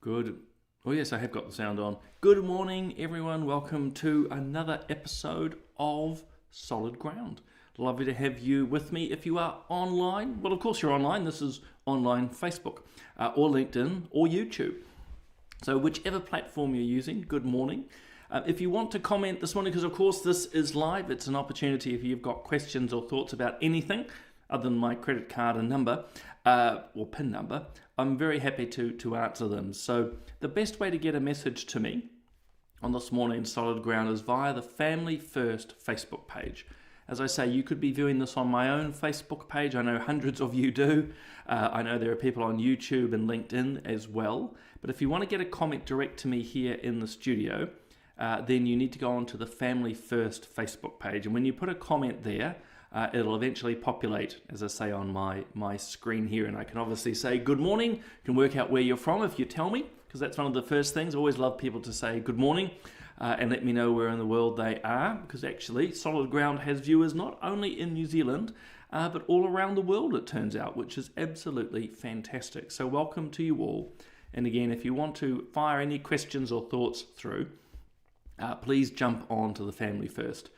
Good. Oh, yes, I have got the sound on. Good morning, everyone. Welcome to another episode of Solid Ground. Lovely to have you with me. If you are online, well, of course you're online. This is online Facebook or LinkedIn or YouTube. So whichever platform you're using, good morning. If you want to comment this morning, because of course this is live, it's an opportunity if you've got questions or thoughts about anything other than my credit card and number or PIN number, I'm very happy to answer them. So the best way to get a message to me on this morning's Solid Ground is via the Family First Facebook page. As I say, you could be viewing this on my own Facebook page. I know hundreds of you do. I know there are people on YouTube and LinkedIn as well. But if you want to get a comment direct to me here in the studio, then you need to go onto the Family First Facebook page. And when you put a comment there, it'll eventually populate, as I say, on my screen here. And I can obviously say good morning. You can work out where you're from if you tell me, because that's one of the first things. I always love people to say good morning and let me know where in the world they are, because actually Solid Ground has viewers not only in New Zealand, but all around the world, it turns out, which is absolutely fantastic. So welcome to you all. And again, if you want to fire any questions or thoughts through, please jump on to the Family First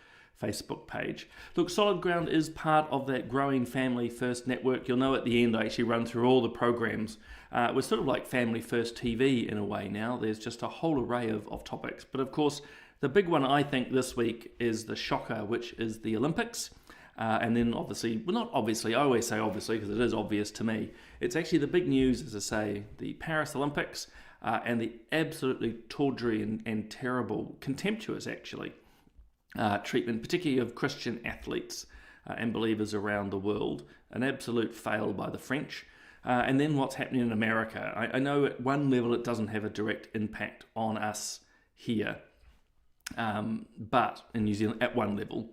Facebook page. Look, Solid Ground is part of that growing Family First network. You'll know at the end I actually run through all the programs. We're sort of like Family First TV in a way now. There's just a whole array of topics. But of course, the big one I think this week is the shocker, which is the Olympics. And then obviously, well, not obviously, I always say obviously because it is obvious to me. It's actually the big news, as I say, the Paris Olympics and the absolutely tawdry and terrible, contemptuous actually, treatment, particularly of Christian athletes and believers around the world. An absolute fail by the French. And then what's happening in America. I know at one level it doesn't have a direct impact on us here, but in New Zealand at one level,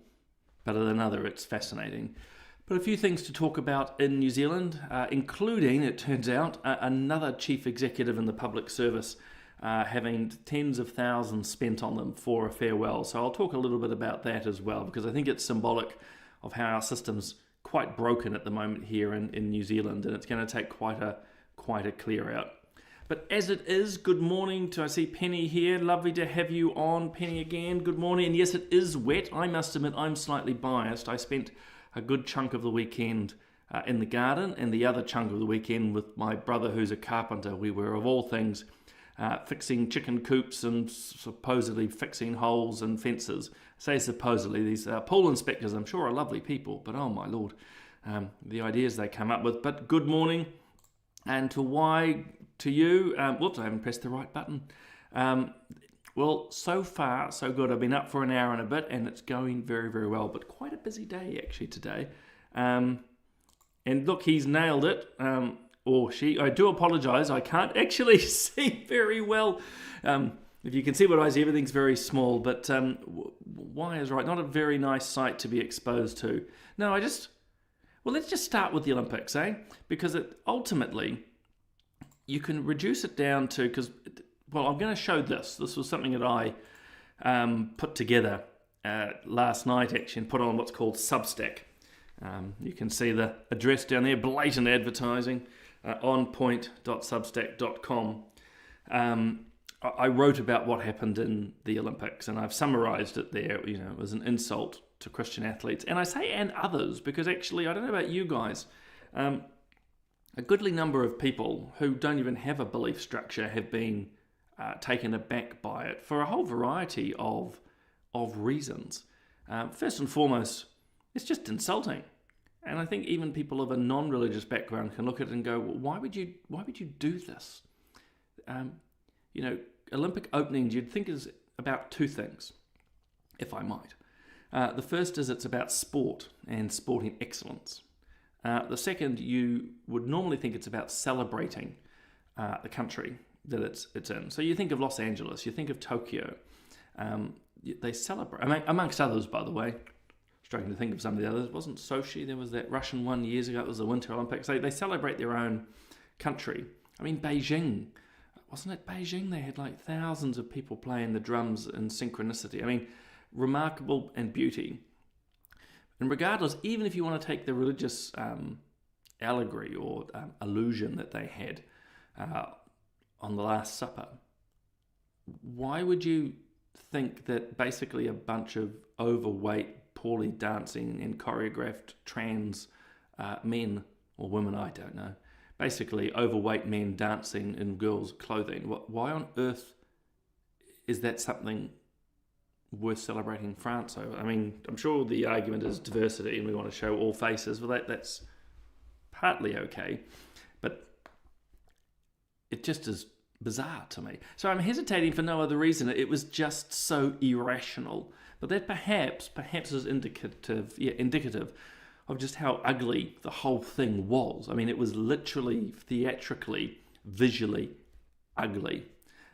but at another it's fascinating. But a few things to talk about in New Zealand, including, it turns out, another chief executive in the public service having tens of thousands spent on them for a farewell. So I'll talk a little bit about that as well, because I think it's symbolic of how our system's quite broken at the moment here in New Zealand, and it's going to take quite a clear out. But as it is, good morning I see Penny here. Lovely to have you on, Penny, again. Good morning. And yes, it is wet. I must admit I'm slightly biased. I spent a good chunk of the weekend in the garden, and the other chunk of the weekend with my brother who's a carpenter. We were, of all things, fixing chicken coops and supposedly fixing holes and fences. I say supposedly, these pool inspectors I'm sure are lovely people, but oh my lord, the ideas they come up with. But good morning, and to you, whoops, I haven't pressed the right button. Well, so far so good. I've been up for an hour and a bit and it's going very, very well, but quite a busy day actually today. And look, he's nailed it. Or she, I do apologise, I can't actually see very well. If you can see what I see, everything's very small, but why is right, not a very nice sight to be exposed to. No, let's just start with the Olympics, because ultimately, you can reduce it down to, I'm going to show this. This was something that I put together last night actually, and put on what's called Substack. You can see the address down there, blatant advertising. onpoint.substack.com. I wrote about what happened in the Olympics, and I've summarised it there. You know, it was an insult to Christian athletes, and I say and others because actually, I don't know about you guys, a goodly number of people who don't even have a belief structure have been taken aback by it for a whole variety of reasons. First and foremost, it's just insulting. And I think even people of a non-religious background can look at it and go, well, why would you do this? Olympic openings you'd think is about two things, if I might. The first is it's about sport and sporting excellence. The second, you would normally think it's about celebrating the country that it's in. So you think of Los Angeles, you think of Tokyo. They celebrate, amongst others, by the way. Struggling to think of some of the others. It wasn't Sochi, there was that Russian one years ago, it was the Winter Olympics. They celebrate their own country. Beijing, wasn't it Beijing? They had like thousands of people playing the drums in synchronicity. Remarkable and beauty. And regardless, even if you want to take the religious allegory or illusion that they had on the Last Supper, why would you think that basically a bunch of overweight, poorly dancing and choreographed trans men or women, I don't know, basically overweight men dancing in girls' clothing, why on earth is that something worth celebrating France over? I mean, I'm sure the argument is diversity and we want to show all faces. Well, that's partly okay, but it just is bizarre to me. So I'm hesitating for no other reason. It was just so irrational. But that perhaps is indicative of just how ugly the whole thing was. I mean, it was literally, theatrically, visually ugly.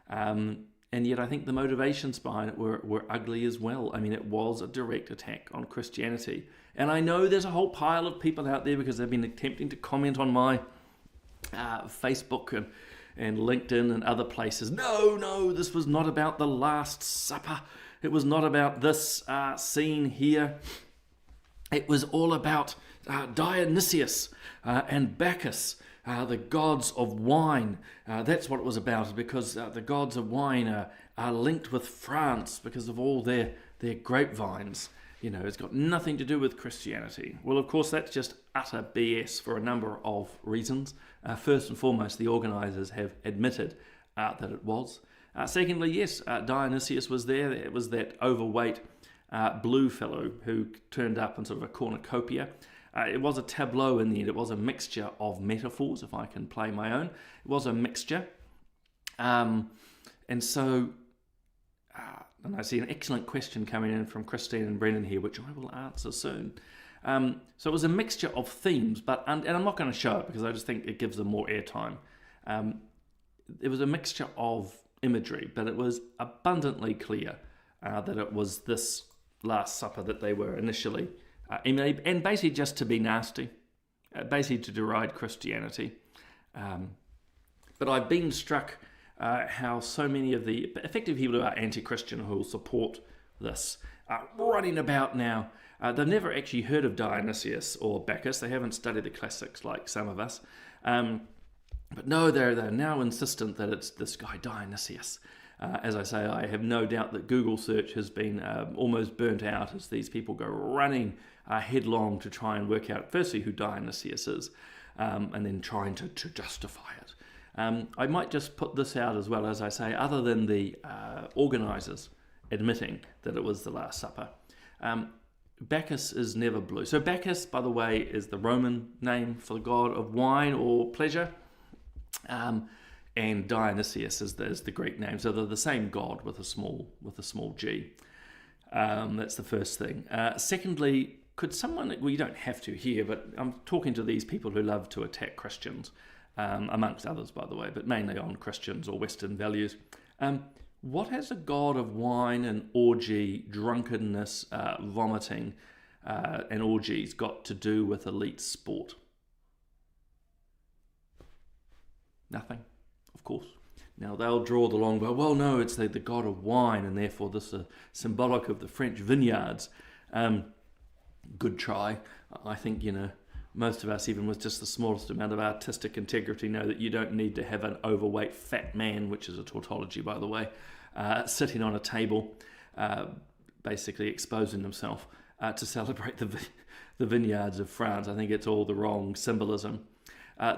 And yet I think the motivations behind it were ugly as well. I mean, it was a direct attack on Christianity. And I know there's a whole pile of people out there because they've been attempting to comment on my Facebook and LinkedIn and other places. No, this was not about the Last Supper. It was not about this scene here. It was all about Dionysius and Bacchus, the gods of wine. That's what it was about, because the gods of wine are linked with France because of all their grapevines. You know, it's got nothing to do with Christianity. Well, of course, that's just utter BS for a number of reasons. First and foremost, the organisers have admitted that it was. Secondly, yes, Dionysius was there. It was that overweight blue fellow who turned up in sort of a cornucopia. It was a tableau in the end. It was a mixture of metaphors, if I can play my own. It was a mixture. And so... and I see an excellent question coming in from Christine and Brendan here, which I will answer soon. So it was a mixture of themes, and I'm not going to show it because I just think it gives them more airtime. It was a mixture of imagery, but it was abundantly clear that it was this Last Supper that they were initially and basically just to be nasty, basically to deride Christianity. But I've been struck how so many of the effective people who are anti-Christian who will support this are running about now. They've never actually heard of Dionysius or Bacchus. They haven't studied the classics like some of us. But no, they're now insistent that it's this guy Dionysius. As I say, I have no doubt that Google search has been almost burnt out as these people go running headlong to try and work out, firstly, who Dionysius is, and then trying to justify it. I might just put this out as well, as I say, other than the organisers admitting that it was the Last Supper. Bacchus is never blue. So Bacchus, by the way, is the Roman name for the god of wine or pleasure. And Dionysius is the Greek name. So they're the same god with a small g. That's the first thing. Secondly, could someone, well, you don't have to here, but I'm talking to these people who love to attack Christians, amongst others, by the way, but mainly on Christians or Western values. What has a god of wine and orgy, drunkenness, vomiting, and orgies got to do with elite sport? Nothing, of course. Now they'll draw the long bow. Well, no, it's the god of wine, and therefore this is symbolic of the French vineyards. Good try. I think, most of us, even with just the smallest amount of artistic integrity, know that you don't need to have an overweight fat man, which is a tautology, by the way, sitting on a table, basically exposing himself to celebrate the vineyards of France. I think it's all the wrong symbolism.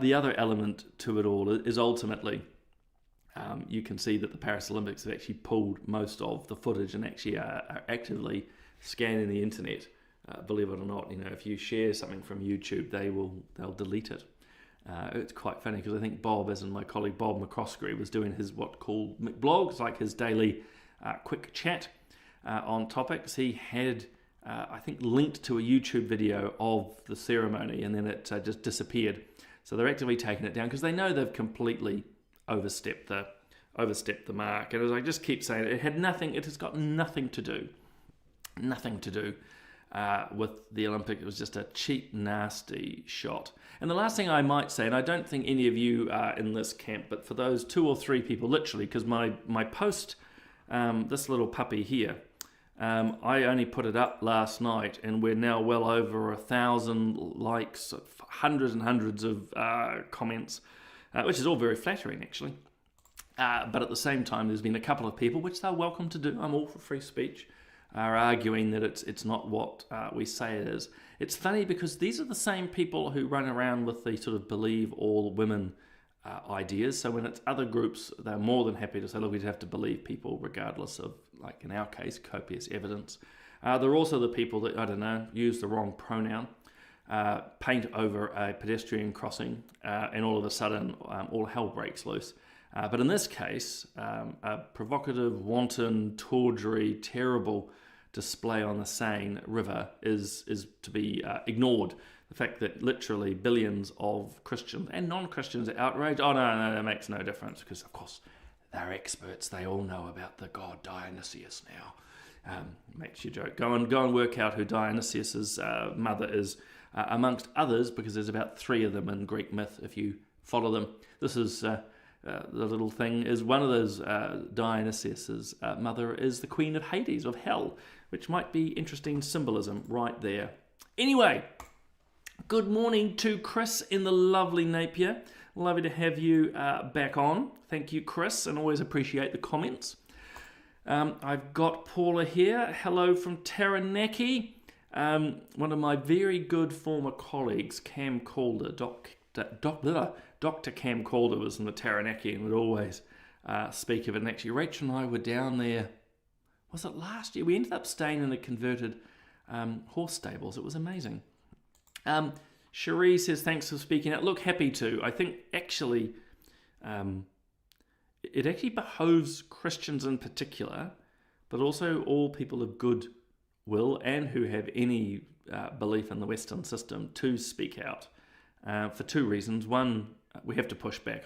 The other element to it all is ultimately, you can see that the Paris Olympics have actually pulled most of the footage and actually are actively scanning the internet. Believe it or not, if you share something from YouTube, they'll delete it. It's quite funny because I think Bob, as in my colleague Bob McCroskey, was doing his what called McBlogs, like his daily quick chat on topics. He had, I think, linked to a YouTube video of the ceremony, and then it just disappeared. So they're actively taking it down because they know they've completely overstepped the mark. And as I just keep saying, it has got nothing to do with the Olympic. It was just a cheap, nasty shot. And the last thing I might say, and I don't think any of you are in this camp, but for those 2 or 3 people, literally, because my post, this little puppy here, I only put it up last night, and we're now well over 1,000 likes, hundreds and hundreds of comments, which is all very flattering, actually. But at the same time, there's been a couple of people, which they're welcome to do, I'm all for free speech, are arguing that it's not what we say it is. It's funny because these are the same people who run around with the sort of believe all women ideas. So when it's other groups, they're more than happy to say, look, we have to believe people regardless of, like in our case, copious evidence. There are also the people that, I don't know, use the wrong pronoun, paint over a pedestrian crossing, and all of a sudden all hell breaks loose. But in this case, a provocative, wanton, tawdry, terrible display on the Seine River is to be ignored. The fact that literally billions of Christians and non-Christians are outraged, oh no, that makes no difference, because of course they're experts, they all know about the god Dionysius now. Makes you joke. Go and work out who Dionysius's mother is, amongst others, because there's about 3 of them in Greek myth if you follow them. This is the little thing is one of those. Dionysius's mother is the queen of Hades, of hell, which might be interesting symbolism right there. Anyway, good morning to Chris in the lovely Napier. Lovely to have you back on. Thank you, Chris, and always appreciate the comments. I've got Paula here. Hello from Taranaki. One of my very good former colleagues, Cam Calder, Dr. Cam Calder, was from the Taranaki and would always speak of it. And actually, Rachel and I were down there, was it last year? We ended up staying in the converted horse stables. It was amazing. Cherie says, thanks for speaking out. Look, happy to. I think actually, it actually behoves Christians in particular, but also all people of good will and who have any belief in the Western system to speak out for 2 reasons. One, we have to push back.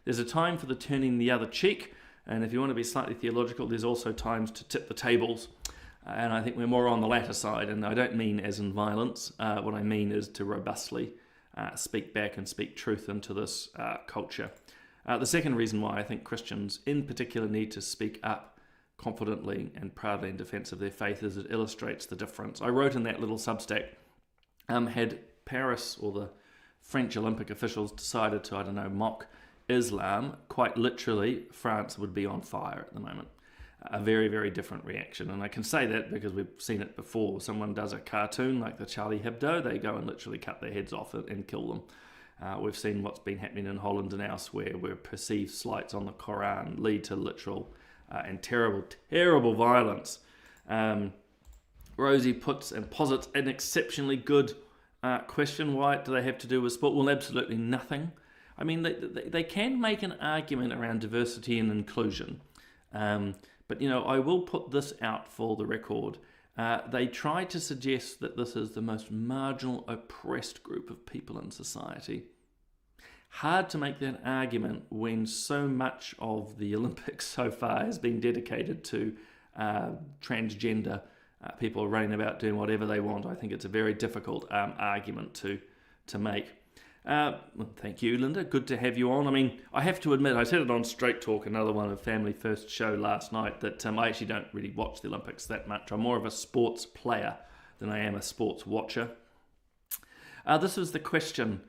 There's a time for the turning the other cheek, and if you want to be slightly theological, there's also times to tip the tables. And I think we're more on the latter side, and I don't mean as in violence. What I mean is to robustly speak back and speak truth into this culture. The second reason why I think Christians in particular need to speak up confidently and proudly in defense of their faith is it illustrates the difference. I wrote in that little Substack, had Paris or the French Olympic officials decided to, mock Islam, quite literally, France would be on fire at the moment. A very, very different reaction. And I can say that because we've seen it before. Someone does a cartoon like the Charlie Hebdo, they go and literally cut their heads off and kill them. We've seen what's been happening in Holland and elsewhere, where perceived slights on the Quran lead to literal and terrible, terrible violence. Rosie puts and posits an exceptionally good question. Why do they have to do with sport? Well, absolutely nothing. I mean, they can make an argument around diversity and inclusion. But, I will put this out for the record. They try to suggest that this is the most marginal, oppressed group of people in society. Hard to make that argument when so much of the Olympics so far has been dedicated to transgender people running about doing whatever they want. I think it's a very difficult argument to make. Well, thank you, Linda. Good to have you on. I mean, I have to admit, I said it on Straight Talk, another one of Family First show last night, that I actually don't really watch the Olympics that much. I'm more of a sports player than I am a sports watcher. This was the question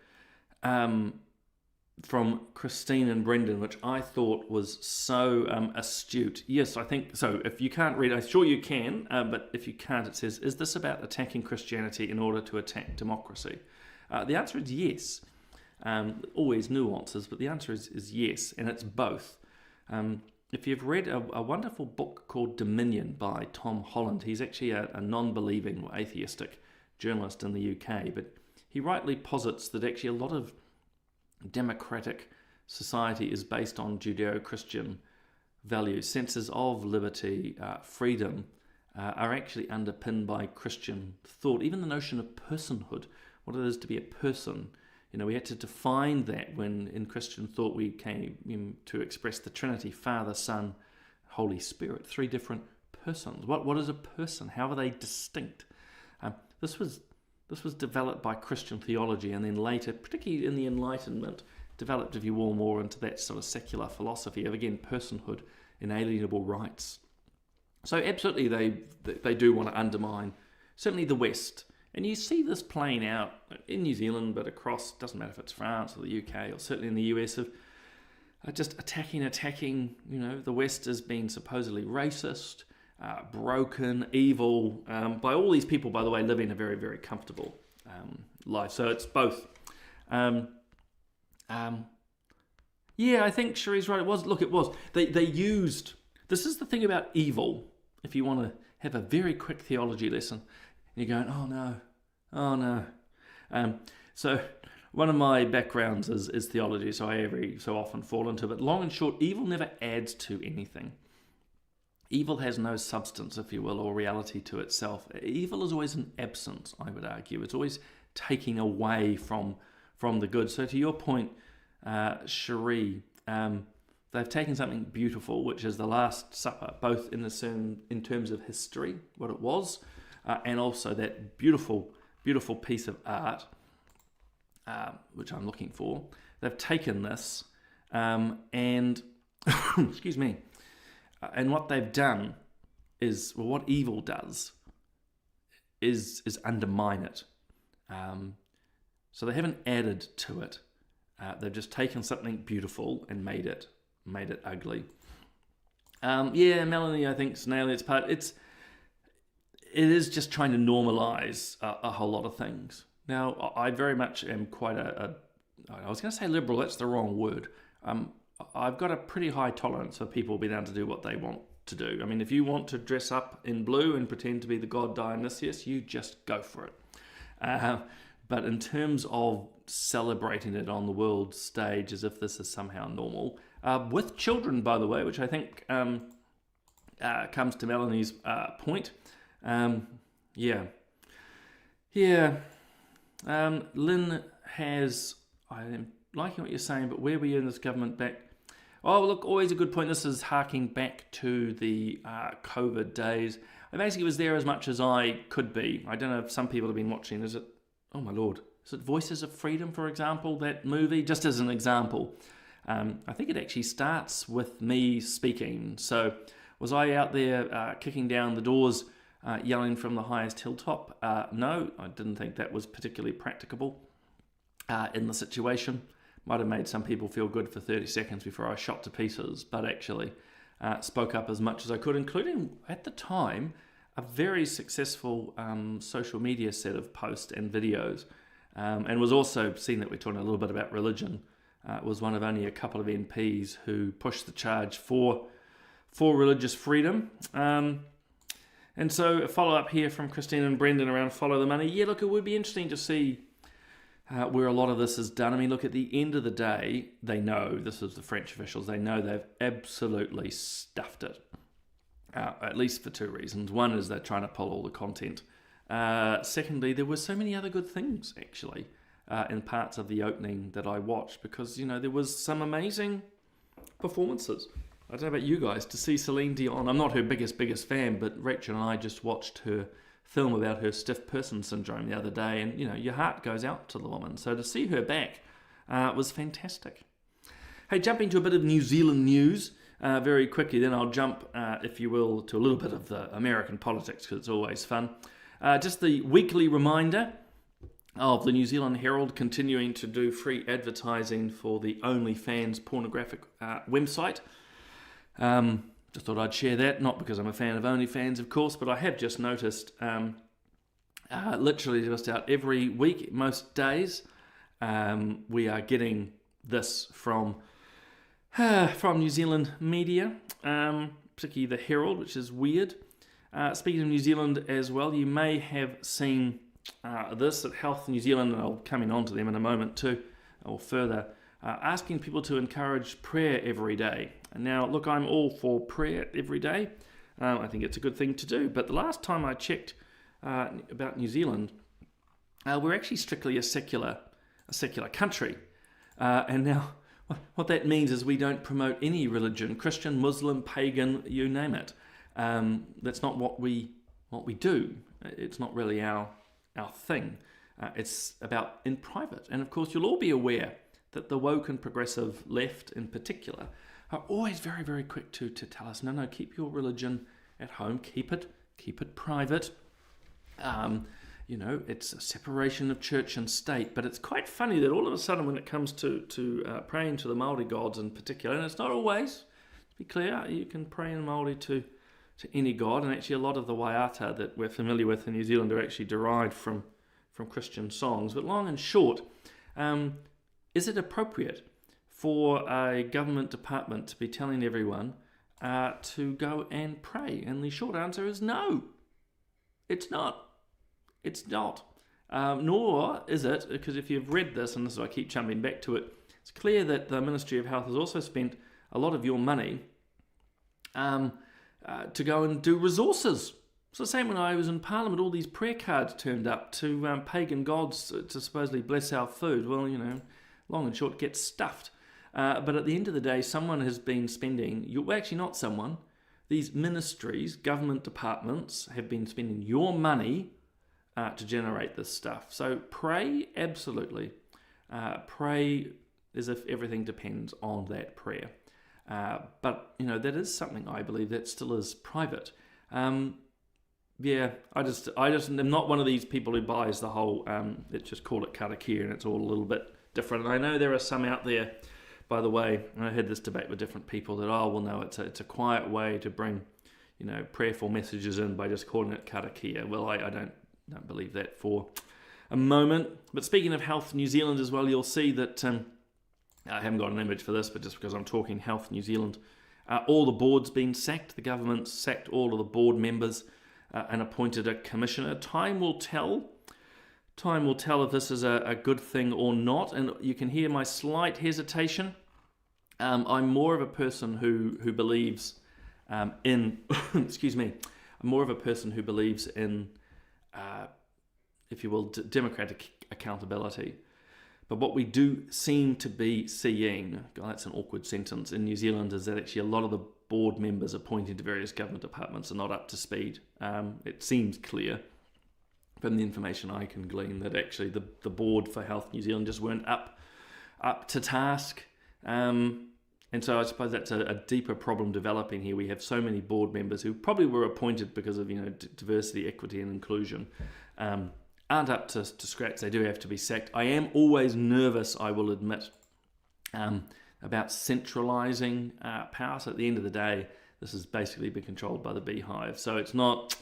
from Christine and Brendan, which I thought was so astute. Yes, I think so. If you can't read, I'm sure you can, but if you can't, it says, is this about attacking Christianity in order to attack democracy? The answer is yes. Always nuances, but the answer is yes, and it's both. If you've read a wonderful book called Dominion by Tom Holland, he's actually a non-believing or atheistic journalist in the UK, but he rightly posits that actually a lot of democratic society is based on Judeo-Christian values. Senses of liberty, freedom, are actually underpinned by Christian thought. Even the notion of personhood, what it is to be a person. We had to define that when in Christian thought we came to express the Trinity, Father, Son, Holy Spirit, 3 different persons. What is a person? How are they distinct? This was developed by Christian theology, and then later, particularly in the Enlightenment, developed, if you will, more into that sort of secular philosophy of, again, personhood, inalienable rights. So absolutely they do want to undermine, certainly the West. And you see this playing out in New Zealand, but across, doesn't matter if it's France or the UK or certainly in the US, of just attacking. The West has been supposedly racist, broken, evil, by all these people, by the way, living a very, very comfortable life. So it's both. Yeah, I think Cherie's right. It was. Look, it was. They used. This is the thing about evil. If you want to have a very quick theology lesson, and you're going, oh no. So one of my backgrounds is theology, so I every so often fall into it. But long and short, evil never adds to anything. Evil has no substance, if you will, or reality to itself. Evil is always an absence, I would argue. It's always taking away from the good. So to your point, Cherie, they've taken something beautiful, which is the Last Supper, both in terms of history, what it was, and also that beautiful, beautiful piece of art, which I'm looking for. They've taken this and, excuse me, and what they've done is, well, what evil does is undermine it. So they haven't added to it. They've just taken something beautiful and made it ugly. Yeah, Melanie, I think nailing its part. It is just trying to normalize a whole lot of things. Now, I very much am quite I was going to say liberal. That's the wrong word. I've got a pretty high tolerance for people being able to do what they want to do. I mean, if you want to dress up in blue and pretend to be the god Dionysius, you just go for it. But in terms of celebrating it on the world stage as if this is somehow normal, with children, by the way, which I think comes to Melanie's point. Lynn has, I'm liking what you're saying, but where were you in this government back? Oh, look, always a good point. This is harking back to the COVID days. I basically was there as much as I could be. I don't know if some people have been watching. Is it, oh my Lord, is it Voices of Freedom, for example, that movie? Just as an example. I think it actually starts with me speaking. So was I out there kicking down the doors, yelling from the highest hilltop? No, I didn't think that was particularly practicable in the situation. Might have made some people feel good for 30 seconds before I shot to pieces, but actually spoke up as much as I could, including, at the time, a very successful social media set of posts and videos, and was also, seeing that we're talking a little bit about religion, was one of only a couple of MPs who pushed the charge for religious freedom. And so a follow-up here from Christine and Brendan around Follow the Money. Yeah, look, it would be interesting to see where a lot of this is done. I mean, look, at the end of the day, they know, this is the French officials, they know they've absolutely stuffed it, at least for two reasons. One is they're trying to pull all the content. Secondly, there were so many other good things, actually, in parts of the opening that I watched, because, there was some amazing performances. I don't know about you guys, to see Celine Dion. I'm not her biggest fan, but Rachel and I just watched her film about her stiff person syndrome the other day, and your heart goes out to the woman. So to see her back was fantastic. Hey, jumping to a bit of New Zealand news very quickly, then I'll jump, if you will, to a little bit of the American politics, because it's always fun. Just the weekly reminder of the New Zealand Herald continuing to do free advertising for the OnlyFans pornographic website. Just thought I'd share that, not because I'm a fan of OnlyFans, of course, but I have just noticed, literally just out every week, most days, we are getting this from New Zealand media, particularly the Herald, which is weird. Speaking of New Zealand as well, you may have seen this at Health New Zealand, and I'll come on to them in a moment too, or further, asking people to encourage prayer every day. And now, look, I'm all for prayer every day. I think it's a good thing to do. But the last time I checked about New Zealand, we're actually strictly a secular country. And now, what that means is we don't promote any religion, Christian, Muslim, pagan, you name it. That's not what we do. It's not really our thing. It's about in private. And of course, you'll all be aware that the woke and progressive left in particular are always very, very quick to tell us, no, keep your religion at home, keep it private. it's a separation of church and state. But it's quite funny that all of a sudden when it comes to praying to the Māori gods in particular, and it's not always, to be clear, you can pray in Māori to any god, and actually a lot of the waiata that we're familiar with in New Zealand are actually derived from Christian songs. But long and short, is it appropriate for a government department to be telling everyone to go and pray? And the short answer is no. It's not. It's not. Nor is it, because if you've read this, and this is why I keep jumping back to it, it's clear that the Ministry of Health has also spent a lot of your money to go and do resources. It's the same when I was in Parliament, all these prayer cards turned up to pagan gods to supposedly bless our food. Well, long and short, gets stuffed. But at the end of the day, someone has been spending, actually not someone, these ministries, government departments have been spending your money to generate this stuff. So pray, absolutely. Pray as if everything depends on that prayer. But, that is something I believe that still is private. I just am not one of these people who buys the whole, let's just call it karakia, and it's all a little bit different. And I know there are some out there, by the way, and I had this debate with different people that, it's a quiet way to bring, prayerful messages in by just calling it karakia. Well, I don't believe that for a moment. But speaking of Health New Zealand as well, you'll see that, I haven't got an image for this, but just because I'm talking Health New Zealand, all the board's been sacked. The government sacked all of the board members and appointed a commissioner. Time will tell. Time will tell if this is a good thing or not, and you can hear my slight hesitation. I'm more of a person who believes in, excuse me, I'm more of a person who believes in, if you will, democratic accountability. But what we do seem to be seeing, God, that's an awkward sentence, in New Zealand is that actually a lot of the board members appointed to various government departments are not up to speed. It seems clear from the information I can glean that actually the board for Health New Zealand just weren't up to task. And so I suppose that's a deeper problem developing here. We have so many board members who probably were appointed because of diversity, equity and inclusion, aren't up to scratch. They do have to be sacked. I am always nervous, I will admit, about centralising power. So at the end of the day, this has basically been controlled by the beehive. So it's not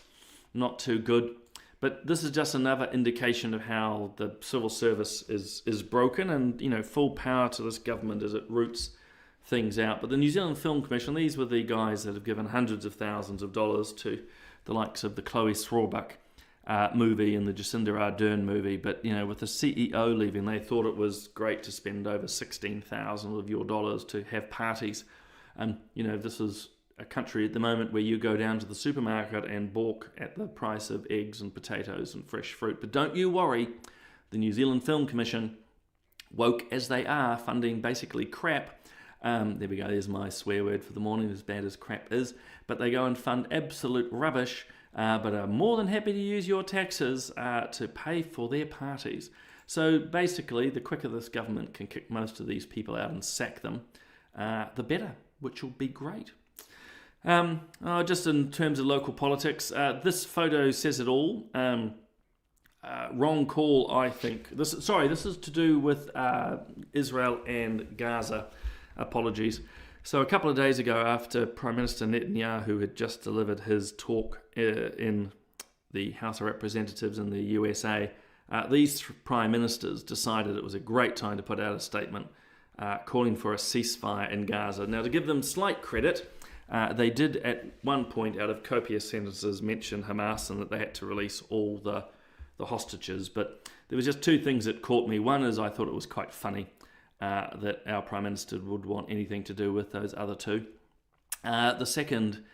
too good. But this is just another indication of how the civil service is broken, and full power to this government as it roots things out. But the New Zealand Film Commission, these were the guys that have given hundreds of thousands of dollars to the likes of the Chloe Swarbrick movie and the Jacinda Ardern movie. But with the CEO leaving, they thought it was great to spend over 16,000 of your dollars to have parties. And this is a country at the moment where you go down to the supermarket and balk at the price of eggs and potatoes and fresh fruit. But don't you worry, the New Zealand Film Commission, woke as they are, funding basically crap. There we go, there's my swear word for the morning, as bad as crap is. But they go and fund absolute rubbish, but are more than happy to use your taxes to pay for their parties. So basically, the quicker this government can kick most of these people out and sack them, the better, which will be great. Just in terms of local politics, this photo says it all. Wrong call, I think. This is to do with Israel and Gaza. Apologies. So a couple of days ago, after Prime Minister Netanyahu had just delivered his talk in the House of Representatives in the USA, these prime ministers decided it was a great time to put out a statement calling for a ceasefire in Gaza. Now, to give them slight credit, they did at one point, out of copious sentences, mention Hamas and that they had to release all the hostages. But there was just two things that caught me. One is I thought it was quite funny that our Prime Minister would want anything to do with those other two. The second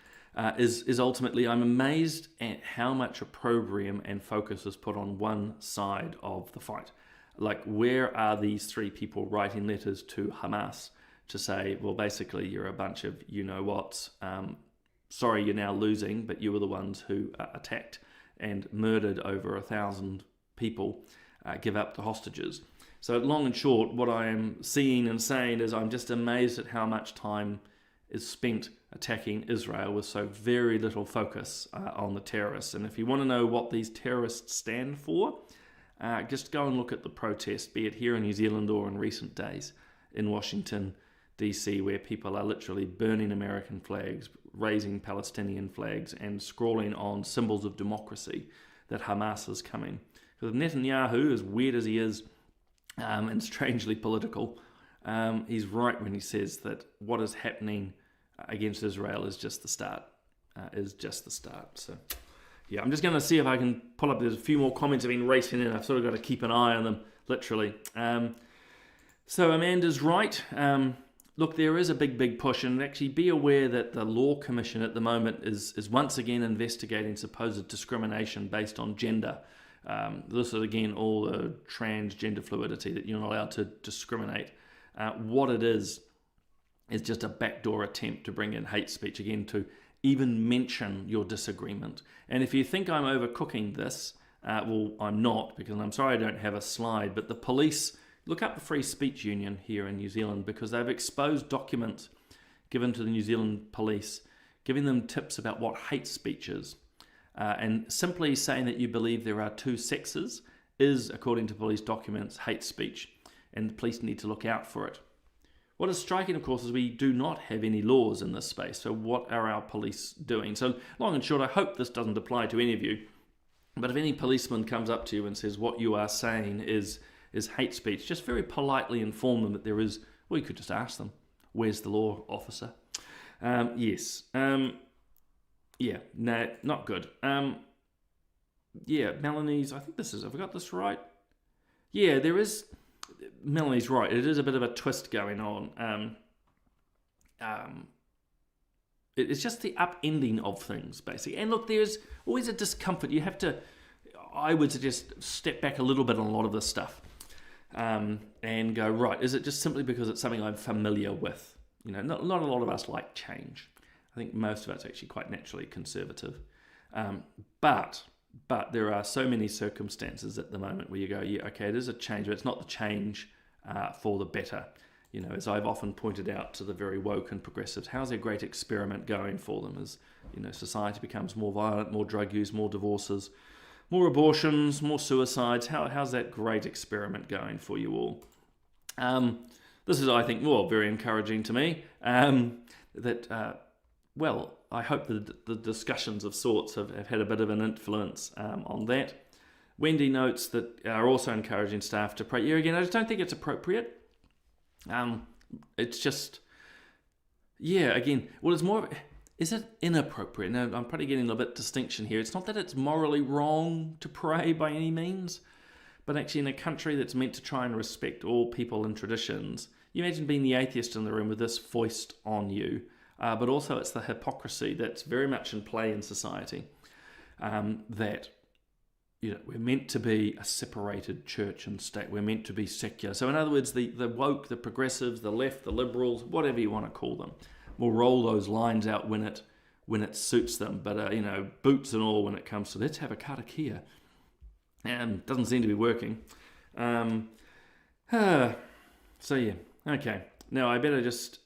is ultimately, I'm amazed at how much opprobrium and focus is put on one side of the fight. Like, where are these three people writing letters to Hamas to say, well, basically, you're a bunch of you-know-whats. Sorry, you're now losing, but you were the ones who attacked and murdered over 1,000 people. Give up the hostages. So long and short, what I am seeing and saying is I'm just amazed at how much time is spent attacking Israel with so very little focus on the terrorists. And if you want to know what these terrorists stand for, just go and look at the protest, be it here in New Zealand or in recent days in Washington, DC, where people are literally burning American flags, raising Palestinian flags, and scrawling on symbols of democracy that Hamas is coming. Because Netanyahu, as weird as he is, and strangely political, he's right when he says that what is happening against Israel is just the start. So, yeah, I'm just going to see if I can pull up. There's a few more comments have been racing in. I've sort of got to keep an eye on them, literally. So Amanda's right. Look, there is a big push, and actually be aware that the Law Commission at the moment is once again investigating supposed discrimination based on gender. This is, again, all the transgender fluidity, that you're not allowed to discriminate. What it is just a backdoor attempt to bring in hate speech, again, to even mention your disagreement. And if you think I'm overcooking this, well, I'm not, because I'm sorry I don't have a slide, but the police, look up the Free Speech Union here in New Zealand, because they've exposed documents given to the New Zealand police, giving them tips about what hate speech is. And simply saying that you believe there are two sexes is, according to police documents, hate speech, and the police need to look out for it. What is striking, of course, is we do not have any laws in this space. So what are our police doing? So long and short, I hope this doesn't apply to any of you, but if any policeman comes up to you and says what you are saying is hate speech, just very politely inform them that there is, well, you could just ask them, where's the law, officer? Yes. Yeah, no, not good. Yeah, Melanie's, I think have I got this right? Yeah, there is, Melanie's right. It is a bit of a twist going on. It's just the upending of things, basically. And look, there's always a discomfort. You have to, I would suggest, step back a little bit on a lot of this stuff and go, right, is it just simply because it's something I'm familiar with? You know, not a lot of us like change. I think most of us are actually quite naturally conservative. But there are so many circumstances at the moment where you go, yeah, okay, it is a change, but it's not the change for the better. You know, as I've often pointed out to the very woke and progressives, how's their great experiment going for them as, you know, society becomes more violent, more drug use, more divorces, more abortions, more suicides. How's that great experiment going for you all? This is, I think, well, very encouraging to me. Well, I hope that the discussions of sorts have had a bit of an influence on that. Wendy notes that are also encouraging staff to pray. Yeah, again, I just don't think it's appropriate. It's just, yeah, again, well, it's more, is it inappropriate? Now, I'm probably getting a bit distinction here. It's not that it's morally wrong to pray by any means, but actually in a country that's meant to try and respect all people and traditions, you imagine being the atheist in the room with this foist on you, but also it's the hypocrisy that's very much in play in society, that, you know, we're meant to be a separated church and state. We're meant to be secular. So in other words, the woke, the progressives, the left, the liberals, whatever you want to call them, will roll those lines out when it suits them. But, you know, boots and all when it comes to let's have a karakia. And doesn't seem to be working. So yeah, okay. Now I better just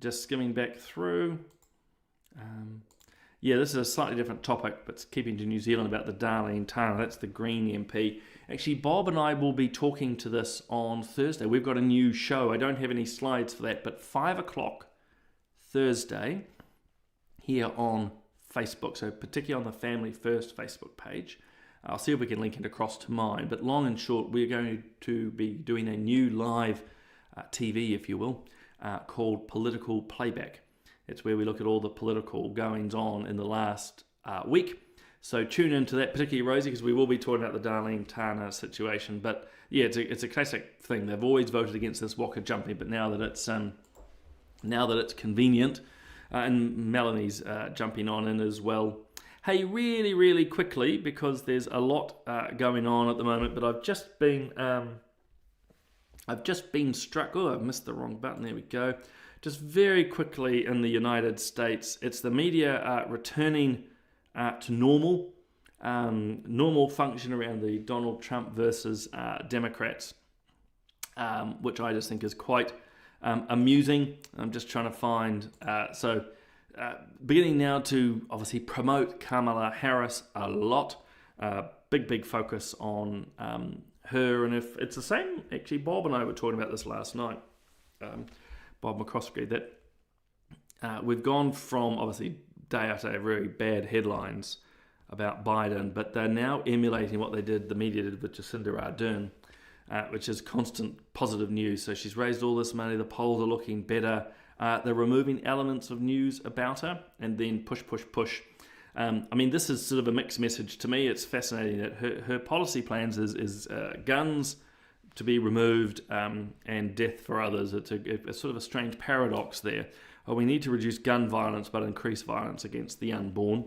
skimming back through. Yeah, this is a slightly different topic, but it's keeping to New Zealand about the Darlene Tāna. That's the Green MP. Actually, Bob and I will be talking to this on Thursday. We've got a new show. I don't have any slides for that, but 5 o'clock Thursday here on Facebook. So particularly on the Family First Facebook page. I'll see if we can link it across to mine. But long and short, we're going to be doing a new live TV, if you will, called Political Playback. It's where we look at all the political goings on in the last week. So tune into that, particularly Rosie, because we will be talking about the Darlene Tāna situation. But yeah, it's a classic thing. They've always voted against this waka jumping, but now that it's convenient, and Melanie's jumping on in as well. Hey, really, really quickly, because there's a lot going on at the moment, but I've just been struck. Oh, I've missed the wrong button. There we go. Just very quickly in the United States, it's the media returning to normal function around the Donald Trump versus Democrats, which I just think is quite amusing. I'm just trying to find, beginning now to obviously promote Kamala Harris a lot. Big focus on her, and if it's the same, actually Bob and I were talking about this last night, Bob McCoskey, that we've gone from obviously day after day very bad headlines about Biden, but they're now emulating what they did, the media did with Jacinda Ardern, which is constant positive news. So she's raised all this money, the polls are looking better, they're removing elements of news about her, and then push. I mean, this is sort of a mixed message to me. It's fascinating that her policy plans is guns to be removed and death for others. It's a sort of a strange paradox there. We need to reduce gun violence but increase violence against the unborn.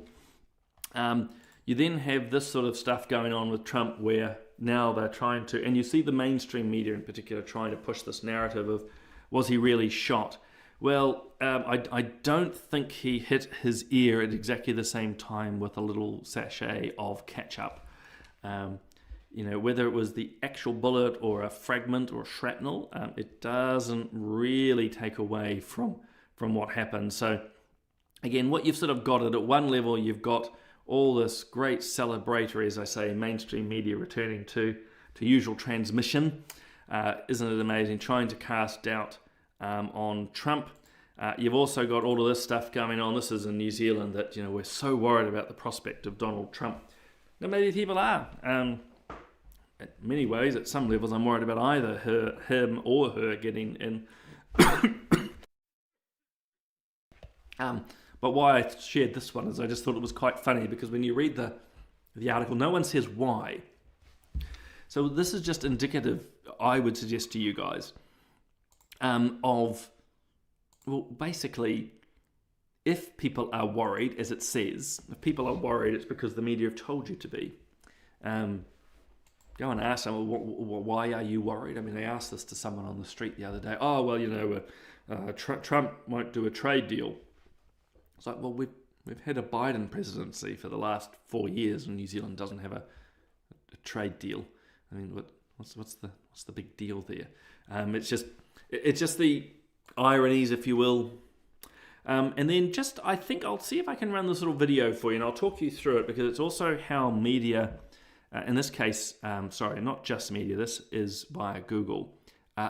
You then have this sort of stuff going on with Trump where now they're trying to, and you see the mainstream media in particular trying to push this narrative of, was he really shot? Well, I don't think he hit his ear at exactly the same time with a little sachet of ketchup. Whether it was the actual bullet or a fragment or shrapnel, it doesn't really take away from what happened. So again, what you've sort of got at one level, you've got all this great celebratory, as I say, mainstream media returning to usual transmission. Isn't it amazing? Trying to cast doubt on Trump. You've also got all of this stuff going on. This is in New Zealand that, we're so worried about the prospect of Donald Trump. Now, maybe people are. In many ways, at some levels, I'm worried about either him or her getting in. But why I shared this one is I just thought it was quite funny, because when you read the article, no one says why. So this is just indicative, I would suggest to you guys, basically, if people are worried, as it says, if people are worried, it's because the media have told you to be. Go and ask them, why are you worried? I mean, I asked this to someone on the street the other day. Oh, well, Trump won't do a trade deal. It's like, well, we've had a Biden presidency for the last 4 years, and New Zealand doesn't have a trade deal. I mean, what's the big deal there? It's just the ironies, if you will. And then I think I'll see if I can run this little video for you, and I'll talk you through it, because it's also how media, in this case, not just media, this is via Google,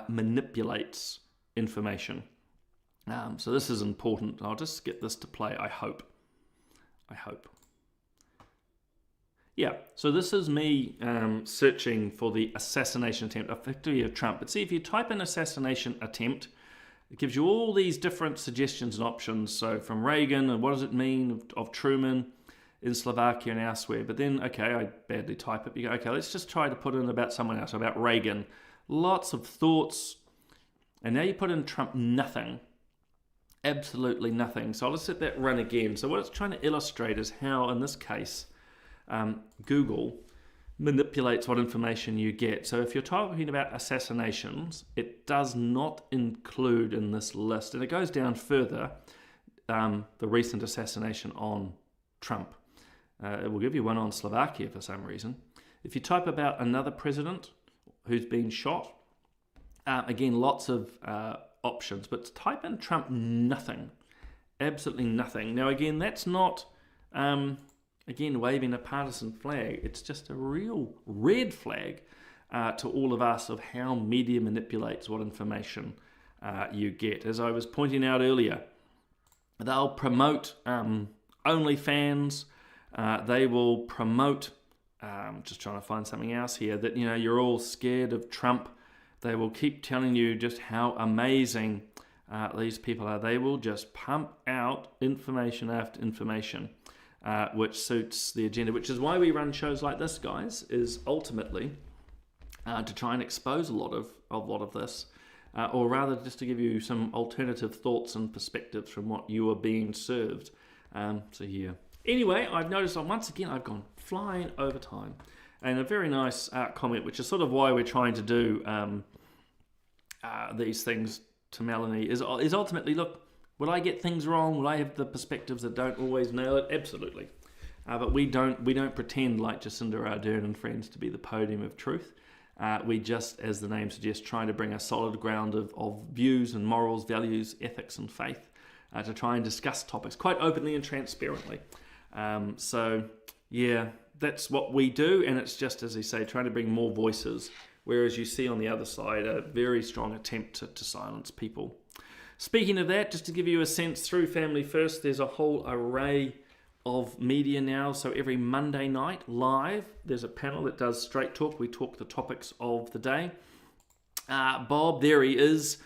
manipulates information. So this is important. I'll just get this to play, I hope. Yeah, so this is me searching for the assassination attempt, effectively of Trump. But see, if you type in assassination attempt, it gives you all these different suggestions and options. So from Reagan, and what does it mean of Truman in Slovakia and elsewhere. But then, okay, I badly type it. You go, okay, let's just try to put in about someone else, about Reagan. Lots of thoughts. And now you put in Trump, nothing. Absolutely nothing. So let's let that run again. So what it's trying to illustrate is how, in this case, Google manipulates what information you get. So if you're talking about assassinations, it does not include in this list. And it goes down further, the recent assassination on Trump. It will give you one on Slovakia for some reason. If you type about another president who's been shot, again, lots of options, but type in Trump, nothing. Absolutely nothing. Now, again, that's not, waving a partisan flag. It's just a real red flag to all of us of how media manipulates what information you get. As I was pointing out earlier, they'll promote OnlyFans. They will promote, just trying to find something else here, that, you're all scared of Trump. They will keep telling you just how amazing these people are. They will just pump out information after information, which suits the agenda, which is why we run shows like this, guys, is ultimately to try and expose a lot of this, or rather just to give you some alternative thoughts and perspectives from what you are being served. So here. Anyway, I've noticed once again I've gone flying over time. And a very nice comment, which is sort of why we're trying to do these things to Melanie, is ultimately, look, will I get things wrong? Will I have the perspectives that don't always nail it? Absolutely. But we don't pretend like Jacinda Ardern and friends to be the podium of truth. We just, as the name suggests, trying to bring a solid ground of views and morals, values, ethics and faith to try and discuss topics quite openly and transparently. So that's what we do, and it's just, as they say, trying to bring more voices, whereas you see on the other side a very strong attempt to silence people. Speaking of that, just to give you a sense, through Family First, there's a whole array of media now. So every Monday night live, there's a panel that does straight talk. We talk the topics of the day. Bob, there he is.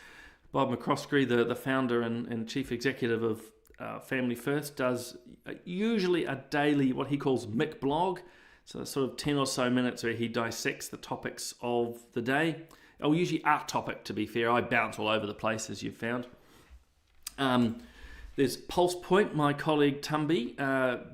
Bob McCroskey, the founder and chief executive of Family First, does usually a daily, what he calls Mick blog. So sort of 10 or so minutes where he dissects the topics of the day. Or usually our topic, to be fair. I bounce all over the place, as you've found. There's Pulse Point. My colleague Tumby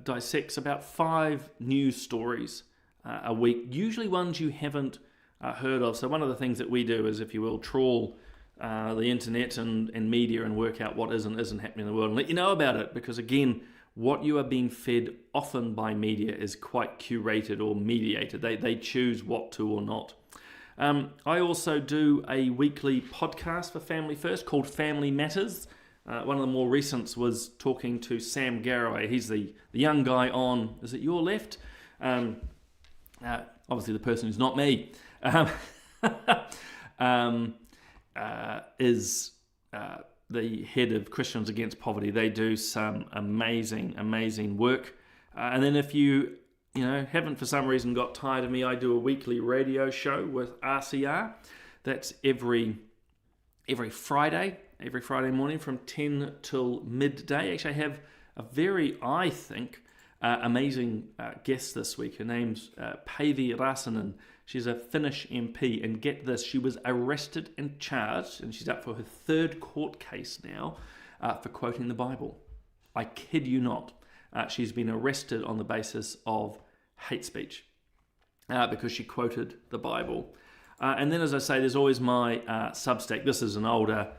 dissects about 5 news stories a week, usually ones you haven't heard of. So one of the things that we do is, if you will, trawl the internet and media and work out what is and isn't happening in the world and let you know about it. Because again, what you are being fed often by media is quite curated or mediated. They choose what to or not. I also do a weekly podcast for Family First called Family Matters. One of the more recents was talking to Sam Garraway. He's the young guy on, is it your left? Obviously the person who's not me. Is the head of Christians Against Poverty. They do some amazing work. And then if you haven't for some reason got tired of me, I do a weekly radio show with RCR. That's every Friday morning from 10 till midday. Actually, I have a very, I think, amazing guest this week. Her name's Päivi Räsänen. She's a Finnish MP, and get this, she was arrested and charged, and she's up for her 3rd court case now for quoting the Bible. I kid you not. She's been arrested on the basis of hate speech because she quoted the Bible. And then, as I say, there's always my Substack. This is an older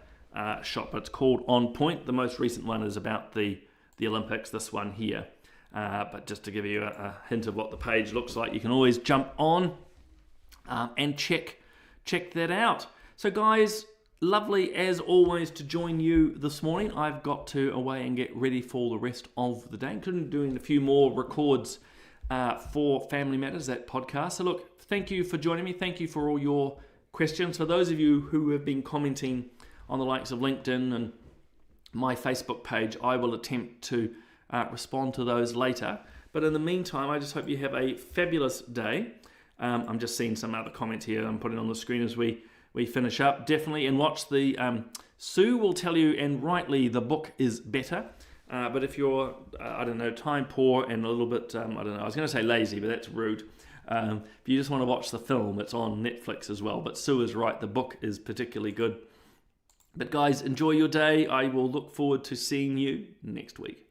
shot, but it's called On Point. The most recent one is about the Olympics, this one here. But just to give you a hint of what the page looks like, you can always jump on and check that out. So guys, lovely as always to join you this morning. I've got to away and get ready for the rest of the day, including doing a few more records for Family Matters, that podcast. So look, thank you for joining me. Thank you for all your questions. For those of you who have been commenting on the likes of LinkedIn and my Facebook page, I will attempt to respond to those later. But in the meantime, I just hope you have a fabulous day. I'm just seeing some other comments here I'm putting on the screen as we finish up. Definitely, and watch the Sue will tell you, and rightly, the book is better. But if you're, time poor and a little bit, I was going to say lazy, but that's rude. If you just want to watch the film, it's on Netflix as well. But Sue is right, the book is particularly good. But guys, enjoy your day. I will look forward to seeing you next week.